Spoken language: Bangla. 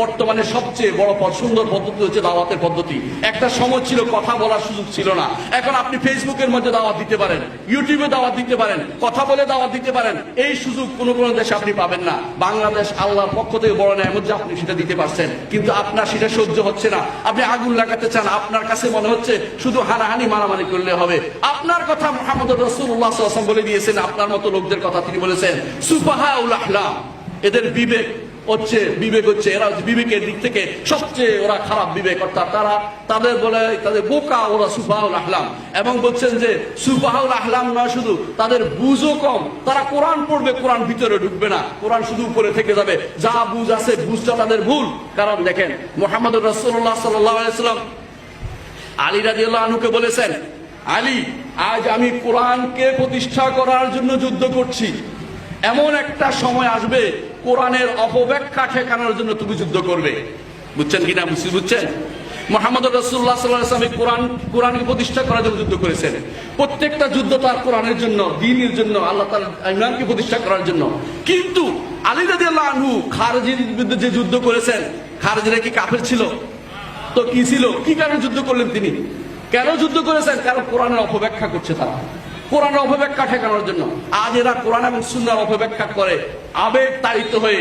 বর্তমানে সবচেয়ে বড় সুন্দর পদ্ধতি হচ্ছে দাওয়াতের পদ্ধতি। একটা সময় ছিল কথা বলার সুযোগ ছিল না, এখন আপনি ফেসবুকের মধ্যে দাওয়াত দিতে পারেন, ইউটিউবে দাওয়াত দিতে পারেন, কথা বলে দাওয়াত দিতে পারেন। এই সুযোগ কোনো কোনো দেশে আপনি পাবেন না। বাংলাদেশ আল্লাহর পক্ষ থেকে বড় নেয়ামত যে আপনি সেটা দিতে পারছেন, কিন্তু আপনার সেটা সহ্য হচ্ছে না। আপনি আগুন লাগাতে চান, আপনার কাছে মনে হচ্ছে শুধু হানাহানি মারামারি করলে হবে। আপনার কথা মুহাম্মদ রাসূলুল্লাহ সাল্লাল্লাহু আলাইহি ওয়াসাল্লাম বলে দিয়েছেন, আপনার মতো লোকদের কথা তিনি বলেছেন সুফাহাউল আহলাম, এদের বিবেক হচ্ছে এরা বিবেকের দিক থেকে সবচেয়ে ওরা খারাপ বিবেক, অর্থাৎ তাদের বলে তাদের বোকা, ওরা সুফাহাউল আহলাম। এবং বলছেন যে সুফাহাউল আহলাম নয়, শুধু তাদের বুঝও কম। তারা কোরআন পড়বে, কোরআন ভিতরে ঢুকবে না, কোরআন শুধু উপরে থেকে যাবে। যা বুঝ আছে বুঝটা তাদের ভুল। কারণ দেখেন মুহাম্মদুর রাসূলুল্লাহ সাল্লাল্লাহু আলাইহি ওয়াসাল্লাম আলী রাদিয়াল্লাহু আনহুকে বলেছেন, আলী, আজ আমি কোরআনকে প্রতিষ্ঠা করার জন্য যুদ্ধ করছি। এমন একটা সময় আসবে কোরআনের অপব্যাখ্যা ঠেকানোর জন্য তুমি যুদ্ধ করবে। বুঝছেন কিনা? বুঝছেন? মুহাম্মদ রাসূলুল্লাহ সাল্লাল্লাহু আলাইহি ওয়াসাল্লাম কোরআনকে প্রতিষ্ঠা করার জন্য যুদ্ধ করেছেন। প্রত্যেকটা যুদ্ধ তার কোরআনের জন্য, দ্বীনের জন্য, আল্লাহ তাআলার ঈমানকে প্রতিষ্ঠা করার জন্য। কিন্তু আলী রাদিয়াল্লাহু আনহু খারজির বিরুদ্ধে যে যুদ্ধ করেছেন, খারজিরা কি কাফের ছিল? তো কি ছিল? কি কারণে যুদ্ধ করলেন তিনি? কেন যুদ্ধ করেছেন? কারণ কোরআনের অপব্যাখ্যা করছে তারা, কোরআনের অপব্যাখ্যা ঠেকানোর জন্য। আজ এরা কোরআন এবং সুন্নাহর অপব্যাখ্যা করে আবেগ তাড়িত হয়ে